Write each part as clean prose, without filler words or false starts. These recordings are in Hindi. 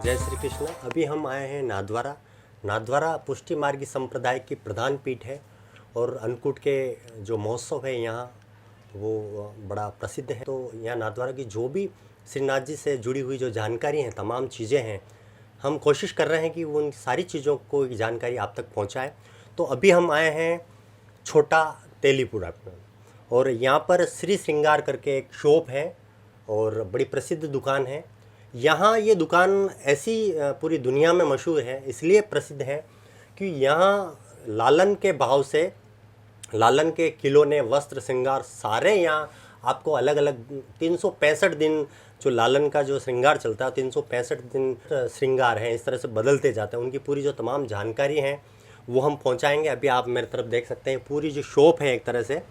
जय श्री कृष्ण। अभी हम आए हैं नाथद्वारा। नाथद्वारा पुष्टि मार्गी संप्रदाय की प्रधान पीठ है और अन्नकूट के जो महोत्सव है यहाँ वो बड़ा प्रसिद्ध है। तो यहाँ नाथद्वारा की जो भी श्रीनाथ जी से जुड़ी हुई जो जानकारी हैं, तमाम चीज़ें हैं, हम कोशिश कर रहे हैं कि उन सारी चीज़ों को जानकारी आप तक पहुँचाएँ। तो अभी हम आए हैं छोटा तेलीपुरा में और यहाँ पर श्री श्रृंगार करके एक शॉप है और बड़ी प्रसिद्ध दुकान है। यहाँ ये दुकान ऐसी पूरी दुनिया में मशहूर है, इसलिए प्रसिद्ध है कि यहाँ लालन के भाव से लालन के खिलौने, वस्त्र, श्रृंगार सारे यहाँ आपको अलग अलग 365 दिन जो लालन का जो श्रृंगार चलता है, 365 दिन श्रृंगार हैं, इस तरह से बदलते जाते हैं। उनकी पूरी जो तमाम जानकारी हैं वो हम पहुँचाएँगे। अभी आप मेरी तरफ देख सकते हैं, पूरी जो शॉप है एक तरह से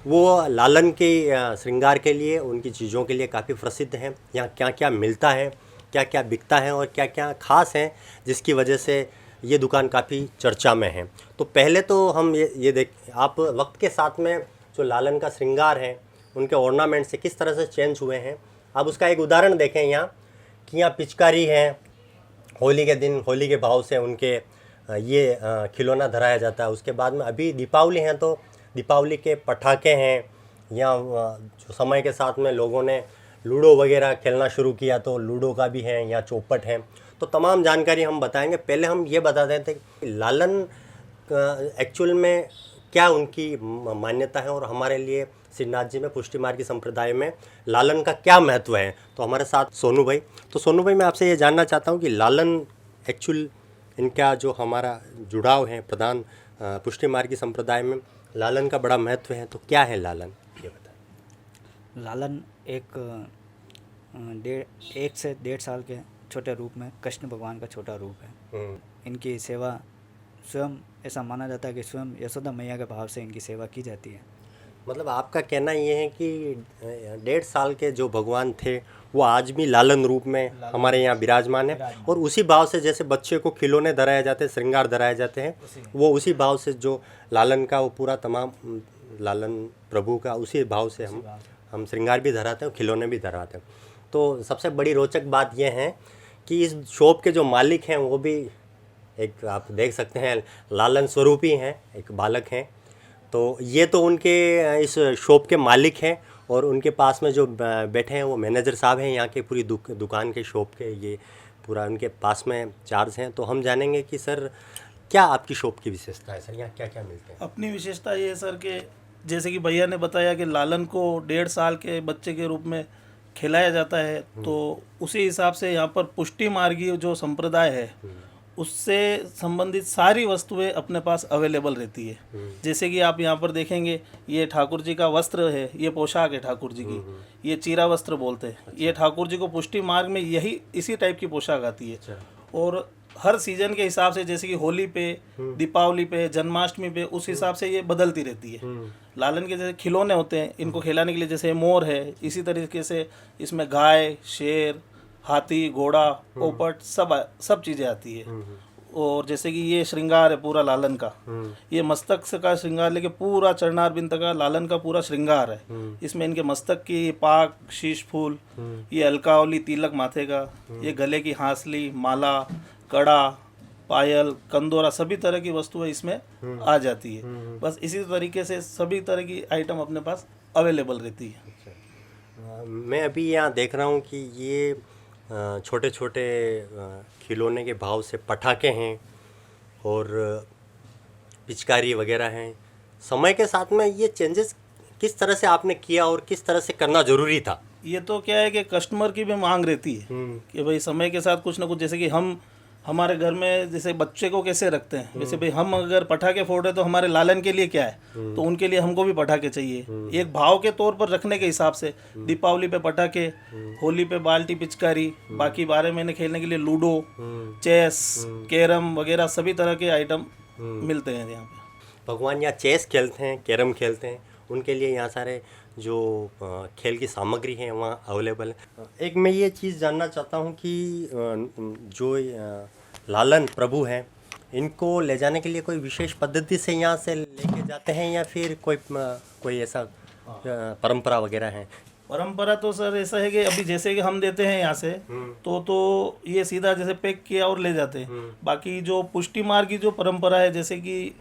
वो लालन के श्रृंगार के लिए, उनकी चीज़ों के लिए काफ़ी प्रसिद्ध है। यहाँ क्या क्या मिलता है, क्या क्या बिकता है और क्या क्या खास है, जिसकी वजह से ये दुकान काफ़ी चर्चा में है। तो पहले तो हम ये देख, आप वक्त के साथ में जो लालन का श्रृंगार है, उनके ऑर्नामेंट से किस तरह से चेंज हुए हैं, आप उसका एक उदाहरण देखें यहाँ कि यहाँ पिचकारी है, होली के दिन होली के भाव से उनके ये खिलौना धराया जाता है। उसके बाद में अभी दीपावली है तो दीपावली के पटाखे हैं, या जो समय के साथ में लोगों ने लूडो वगैरह खेलना शुरू किया तो लूडो का भी है, या चौपट है। तो तमाम जानकारी हम बताएंगे। पहले हम ये बता देते हैं कि लालन एक्चुअल में क्या उनकी मान्यता है और हमारे लिए श्रीनाथ जी में पुष्टि मार्गी संप्रदाय में लालन का क्या महत्व है। तो हमारे साथ सोनू भाई। तो सोनू भाई, मैं आपसे ये जानना चाहता हूँ कि लालन एक्चुअल इनका जो हमारा जुड़ाव है प्रधान पुष्टि मार्गी संप्रदाय में, लालन का बड़ा महत्व है, तो क्या है लालन, ये बताएं। लालन एक 1 से 1.5 साल के छोटे रूप में कृष्ण भगवान का छोटा रूप है। इनकी सेवा स्वयं, ऐसा माना जाता है कि स्वयं यशोदा मैया के भाव से इनकी सेवा की जाती है। मतलब आपका कहना ये है कि 1.5 साल के जो भगवान थे वो आज भी लालन रूप में हमारे यहाँ विराजमान है, और उसी भाव से जैसे बच्चे को खिलौने धराए जाते हैं, श्रृंगार धराए जाते हैं, वो उसी भाव से जो लालन का वो पूरा तमाम लालन प्रभु का उसी भाव से हम श्रृंगार भी धराते हैं, खिलौने भी धराते हैं। तो सबसे बड़ी रोचक बात यह है कि इस शॉप के जो मालिक हैं वो भी एक, आप देख सकते हैं, लालन स्वरूपी हैं, एक बालक हैं। तो ये तो उनके इस शॉप के मालिक हैं, और उनके पास में जो बैठे हैं वो मैनेजर साहब हैं यहाँ के पूरी दुकान के, शॉप के, ये पूरा उनके पास में चार्ज हैं। तो हम जानेंगे कि सर क्या आपकी शॉप की विशेषता है, सर यहाँ क्या क्या मिलते हैं। अपनी विशेषता ये है सर कि जैसे कि भैया ने बताया कि लालन को 1.5 साल के बच्चे के रूप में खिलाया जाता है, तो उसी हिसाब से यहाँ पर पुष्टि मार्गी जो संप्रदाय है उससे संबंधित सारी वस्तुएं अपने पास अवेलेबल रहती है। जैसे कि आप यहाँ पर देखेंगे, ये ठाकुर जी का वस्त्र है, ये पोशाक है ठाकुर जी की, ये चीरा वस्त्र बोलते हैं। ये ठाकुर जी को पुष्टि मार्ग में यही इसी टाइप की पोशाक आती है। और हर सीजन के हिसाब से, जैसे कि होली पे, दीपावली पे, जन्माष्टमी पे, उस हिसाब से ये बदलती रहती है। लालन के जैसे खिलौने होते हैं, इनको खिलाने के लिए, जैसे मोर है, इसी तरीके से इसमें गाय, शेर, हाथी, घोड़ा, पोपट, सब चीज़ें आती है। और जैसे कि ये श्रृंगार है पूरा लालन का, ये मस्तक से का श्रृंगार लेके पूरा चरणार बिंद तक का लालन का पूरा श्रृंगार है। इसमें इनके मस्तक की पाक, शीश फूल, ये अलकावली तिलक माथे का, ये गले की हांसली, माला, कड़ा, पायल, कंदोरा, सभी तरह की वस्तुएं इसमें आ जाती है। बस इसी तरीके से सभी तरह की आइटम अपने पास अवेलेबल रहती है। मैं अभी यहाँ देख रहा हूँ कि ये छोटे छोटे खिलौने के भाव से पटाखे हैं और पिचकारी वगैरह हैं। समय के साथ में ये चेंजेस किस तरह से आपने किया और किस तरह से करना ज़रूरी था? ये तो क्या है कि कस्टमर की भी मांग रहती है कि भाई समय के साथ कुछ ना कुछ, जैसे कि हमारे घर में जैसे बच्चे को कैसे रखते हैं वैसे भाई हम अगर पटाखे फोड़ रहे तो हमारे लालन के लिए क्या है, तो उनके लिए हमको भी पटाखे चाहिए एक भाव के तौर पर रखने के हिसाब से। दीपावली पे पटाखे, होली पे बाल्टी पिचकारी, बाकी 12 महीने खेलने के लिए लूडो, चेस, कैरम वगैरह सभी तरह के आइटम मिलते हैं यहाँ पे। भगवान यहाँ चेस खेलते हैं, कैरम खेलते हैं, उनके लिए यहाँ सारे जो खेल की सामग्री है वहाँ अवेलेबल है। एक मैं ये चीज़ जानना चाहता हूँ कि जो लालन प्रभु हैं, इनको ले जाने के लिए कोई विशेष पद्धति से यहाँ से लेके जाते हैं या फिर कोई ऐसा परंपरा वगैरह है? परंपरा तो सर ऐसा है कि अभी जैसे कि हम देते हैं यहाँ से तो ये सीधा जैसे पैक किया और ले जाते हैं। बाकी जो पुष्टि मार्ग की जो परंपरा है, जैसे कि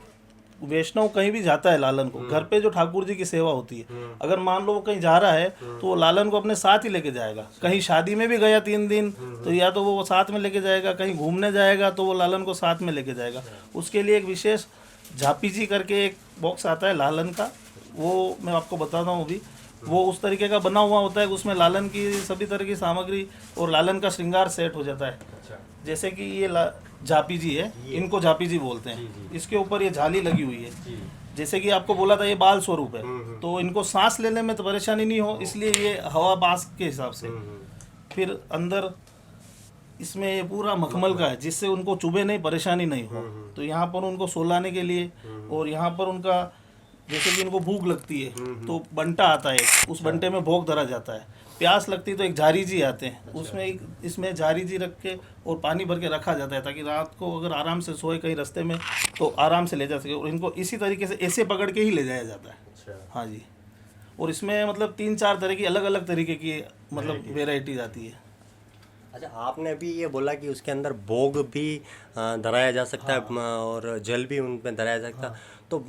वैष्णव कहीं भी जाता है लालन को, घर पे जो ठाकुर जी की सेवा होती है, अगर मान लो वो कहीं जा रहा है तो वो लालन को अपने साथ ही लेके जाएगा। कहीं शादी में भी गया 3 दिन तो या तो वो साथ में लेके जाएगा, कहीं घूमने जाएगा तो वो लालन को साथ में लेके जाएगा। उसके लिए एक विशेष झापी जी करके एक बॉक्स आता है लालन का, वो मैं आपको बताता हूँ अभी। वो उस तरीके का बना हुआ होता है, उसमें लालन की सभी तरह की सामग्री और लालन का श्रृंगार सेट हो जाता है। जैसे कि ये झापी जी है, इनको झापी जी बोलते हैं। इसके ऊपर ये झाली लगी हुई है। जैसे कि आपको बोला था ये बाल स्वरूप है, तो इनको सांस लेने में तो परेशानी नहीं हो, इसलिए ये हवा बास के हिसाब से। फिर अंदर इसमें ये पूरा मखमल का है, जिससे उनको चुभे नहीं, परेशानी नहीं हो। तो यहाँ पर उनको सोलाने के लिए, और यहाँ पर उनका जैसे कि इनको भूख लगती है तो बंटा आता है, उस बंटे में भोग धरा जाता है। प्यास लगती है तो एक झारी जी आते हैं, उसमें इसमें झारी जी रख के और पानी भर के रखा जाता है, ताकि रात को अगर आराम से सोए कहीं रास्ते में तो आराम से ले जा सके। और इनको इसी तरीके से ऐसे पकड़ के ही ले जाया जाता है। हाँ जी। और इसमें मतलब 3-4 तरह की अलग अलग तरीके की मतलब वेराइटीज आती है। अच्छा, आपने अभी ये बोला कि उसके अंदर भोग भी धराया जा सकता है और जल भी उन पर धराया जा सकता है। तो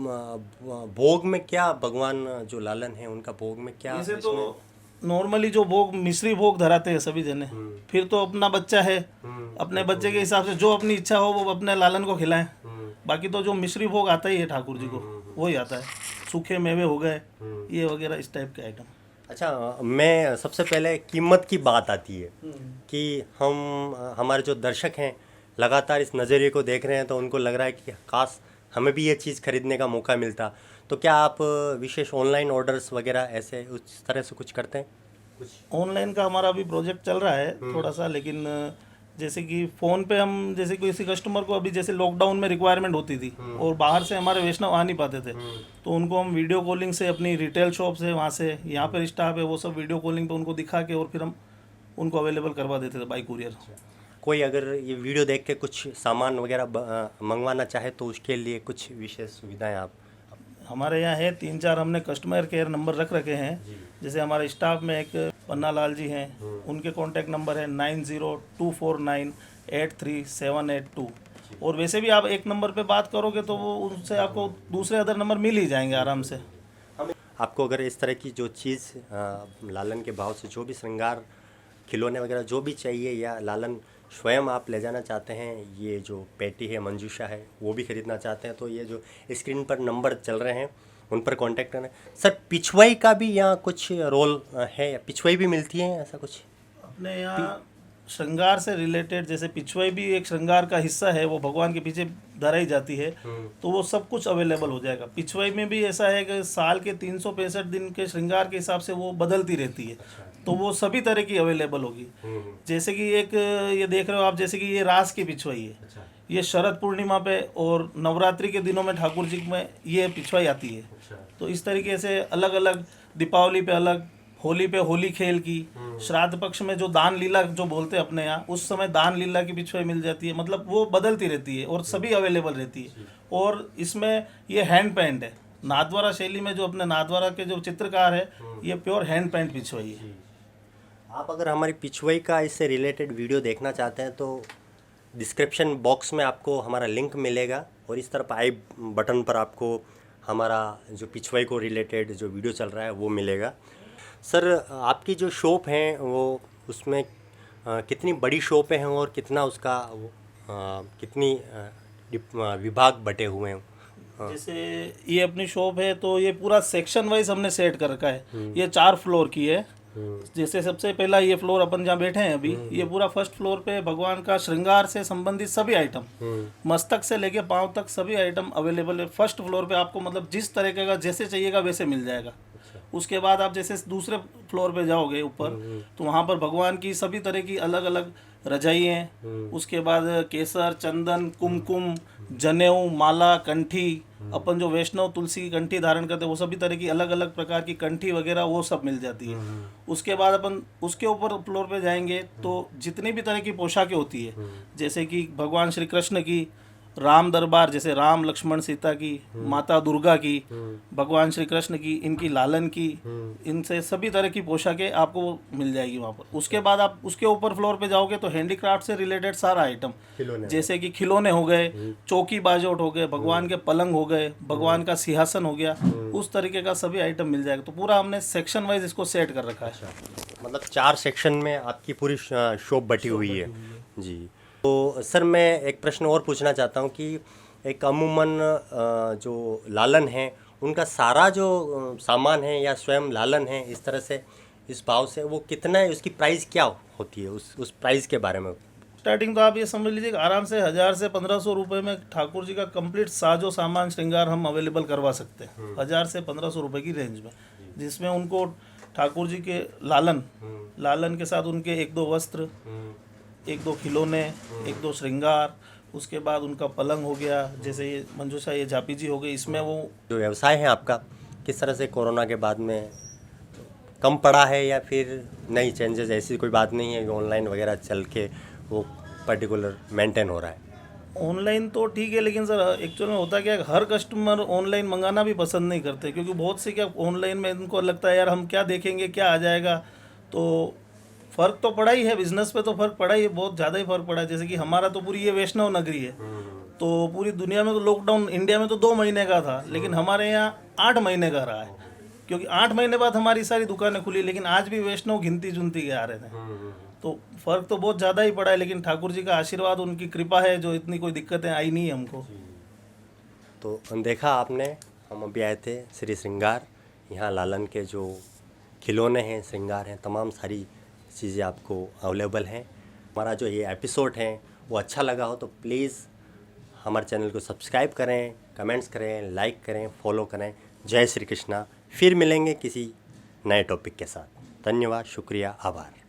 भोग में क्या भगवान जो लालन है उनका भोग में क्या? जैसे तो नॉर्मली जो भोग मिश्री भोग धराते हैं सभी जने, फिर तो अपना बच्चा है, अपने बच्चे के हिसाब से जो अपनी इच्छा हो वो अपने लालन को खिलाएं। बाकी तो जो मिश्री भोग आता ही है ठाकुर जी को, वही आता है। सूखे मेवे हो गए ये वगैरह, इस टाइप के आइटम। अच्छा, मैं सबसे पहले कीमत की बात आती है कि हमारे जो दर्शक हैं लगातार इस नज़रिए को देख रहे हैं, तो उनको लग रहा है कि काश हमें भी ये चीज़ खरीदने का मौका मिलता। तो क्या आप विशेष ऑनलाइन ऑर्डर्स वगैरह ऐसे उस तरह से कुछ करते हैं? कुछ ऑनलाइन का हमारा अभी प्रोजेक्ट चल रहा है थोड़ा सा, लेकिन जैसे कि फ़ोन पे हम जैसे किसी कस्टमर को अभी जैसे लॉकडाउन में रिक्वायरमेंट होती थी और बाहर से हमारे वैष्णव आ नहीं पाते थे, तो उनको हम वीडियो कॉलिंग से अपनी रिटेल शॉप से, वहाँ से यहाँ पर स्टाफ है वो सब वीडियो कॉलिंग पे उनको दिखा के और फिर हम उनको अवेलेबल करवा देते थे बाई कुरियर। कोई अगर ये वीडियो देख के कुछ सामान वगैरह मंगवाना चाहे तो उसके लिए कुछ विशेष सुविधाएं आप? हमारे यहाँ है 3-4 हमने कस्टमर केयर नंबर रख रखे हैं। जैसे हमारे स्टाफ में एक पन्ना लाल जी हैं, उनके कॉन्टैक्ट नंबर है 9024983782। और वैसे भी आप एक नंबर पे बात करोगे तो वो उनसे आपको दूसरे अदर नंबर मिल ही जाएंगे आराम से। आपको अगर इस तरह की जो चीज़ लालन के भाव से जो भी श्रृंगार खिलौने वगैरह जो भी चाहिए, या लालन स्वयं आप ले जाना चाहते हैं, ये जो पेटी है मंजूषा है वो भी खरीदना चाहते हैं, तो ये जो स्क्रीन पर नंबर चल रहे हैं उन पर कांटेक्ट करना। सर, पिछवाई का भी यहाँ कुछ रोल है, या पिछवाई भी मिलती है ऐसा कुछ? अपने यहाँ श्रृंगार से रिलेटेड जैसे पिछवाई भी एक श्रृंगार का हिस्सा है, वो भगवान के पीछे धराई जाती है, तो वो सब कुछ अवेलेबल हो जाएगा। पिछवाई में भी ऐसा है कि साल के 365 दिन के श्रृंगार के हिसाब से वो बदलती रहती है, तो वो सभी तरह की अवेलेबल होगी। जैसे कि एक ये देख रहे हो आप, जैसे कि ये रास की पिछवाई है, ये शरद पूर्णिमा पे और नवरात्रि के दिनों में ठाकुर जी में ये पिछवाई आती है। तो इस तरीके से अलग अलग, दीपावली पे अलग, होली पे होली खेल की, श्राद्ध पक्ष में जो दान लीला जो बोलते हैं अपने यहाँ, उस समय दान लीला की पिछवाई मिल जाती है। मतलब वो बदलती रहती है और सभी अवेलेबल रहती है। और इसमें ये हैंड पेंट है, नाथद्वारा शैली में जो अपने नाथद्वारा के जो चित्रकार है, ये प्योर हैंड पेंट पिछवाई है। आप अगर हमारी पिछवाई का इससे रिलेटेड वीडियो देखना चाहते हैं तो डिस्क्रिप्शन बॉक्स में आपको हमारा लिंक मिलेगा, और इस तरफ आई बटन पर आपको हमारा जो पिछवाई को रिलेटेड जो वीडियो चल रहा है वो मिलेगा। सर, आपकी जो शॉप है वो उसमें कितनी बड़ी शॉप है और कितना उसका कितनी विभाग बटे हुए हैं? जैसे ये अपनी शॉप है तो ये पूरा सेक्शन वाइज हमने सेट कर रखा है। ये 4 फ्लोर की है जैसे सबसे पहला ये फ्लोर अपन जहाँ बैठे हैं अभी, ये पूरा फर्स्ट फ्लोर पे भगवान का श्रृंगार से संबंधित सभी आइटम, मस्तक से लेके पांव तक सभी आइटम अवेलेबल है। फर्स्ट फ्लोर पे आपको मतलब जिस तरीके का जैसे चाहिएगा वैसे मिल जाएगा। उसके बाद आप जैसे दूसरे फ्लोर पे जाओगे ऊपर, तो वहाँ पर भगवान की सभी तरह की अलग अलग रजाई हैं। उसके बाद केसर, चंदन, कुमकुम, जनेऊ, माला, कंठी, अपन जो वैष्णव तुलसी की कंठी धारण करते हैं वो सभी तरह की अलग अलग प्रकार की कंठी वगैरह वो सब मिल जाती है। उसके बाद अपन उसके ऊपर फ्लोर पे जाएंगे तो जितनी भी तरह की पोशाकें होती है, जैसे कि भगवान श्री कृष्ण की राम दरबार, जैसे राम लक्ष्मण सीता की, माता दुर्गा की, भगवान श्री कृष्ण की, इनकी लालन की, इनसे सभी तरह की पोशाकें आपको मिल जाएगी वहाँ पर। उसके बाद आप उसके ऊपर फ्लोर पे जाओगे तो हैंडीक्राफ्ट से रिलेटेड सारा आइटम, जैसे कि खिलौने हो गए, चौकी बाजोट हो गए, भगवान के पलंग हो गए, भगवान का सिंहासन हो गया, उस तरीके का सभी आइटम मिल जाएगा। तो पूरा हमने सेक्शन वाइज इसको सेट कर रखा है। मतलब 4 सेक्शन में आपकी पूरी शॉप बटी हुई है जी। तो सर मैं एक प्रश्न और पूछना चाहता हूँ कि एक अमूमन जो लालन है उनका सारा जो सामान है या स्वयं लालन है इस तरह से इस भाव से वो कितना है, उसकी प्राइस क्या होती है, उस प्राइस के बारे में? स्टार्टिंग तो आप ये समझ लीजिए कि आराम से 1000 से 1500 रुपये में ठाकुर जी का कंप्लीट साजो सामान श्रृंगार हम अवेलेबल करवा सकते हैं 1000 से 1500 रुपये की रेंज में, जिसमें उनको ठाकुर जी के लालन के साथ उनके 1-2 वस्त्र, 1-2 खिलौने, 1-2 श्रृंगार, उसके बाद उनका पलंग हो गया, जैसे ये मंजूषा, ये झापी जी हो गई। इसमें वो जो व्यवसाय है आपका किस तरह से कोरोना के बाद में कम पड़ा है या फिर नई चेंजेस, ऐसी कोई बात नहीं है, ऑनलाइन वगैरह चल के वो पर्टिकुलर मेंटेन हो रहा है? ऑनलाइन तो ठीक है, लेकिन सर एक्चुअल में होता क्या है, हर कस्टमर ऑनलाइन मंगाना भी पसंद नहीं करते, क्योंकि बहुत से क्या ऑनलाइन में इनको लगता है यार हम क्या देखेंगे, क्या आ जाएगा। तो फ़र्क तो पड़ा ही है, बिजनेस पे तो फ़र्क पड़ा ही है, बहुत ज़्यादा ही फ़र्क पड़ा है। जैसे कि हमारा तो पूरी ये वैष्णव नगरी है, तो पूरी दुनिया में तो लॉकडाउन इंडिया में तो 2 महीने का था, लेकिन हमारे यहाँ 8 महीने का रहा है, क्योंकि 8 महीने बाद हमारी सारी दुकानें खुली, लेकिन आज भी वैष्णव गिनती चुनती के आ रहे थे। तो फ़र्क तो बहुत ज़्यादा ही पड़ा है, लेकिन ठाकुर जी का आशीर्वाद, उनकी कृपा है जो इतनी कोई दिक्कतें आई नहीं है हमको। तो देखा आपने, हम अभी आए थे श्री श्रृंगार, यहाँ लालन के जो खिलौने हैं, श्रृंगार हैं, तमाम सारी चीज़ें आपको अवेलेबल हैं। हमारा जो ये एपिसोड है वो अच्छा लगा हो तो प्लीज़ हमारे चैनल को सब्सक्राइब करें, कमेंट्स करें, लाइक करें, फॉलो करें। जय श्री कृष्णा। फिर मिलेंगे किसी नए टॉपिक के साथ। धन्यवाद, शुक्रिया, आभार।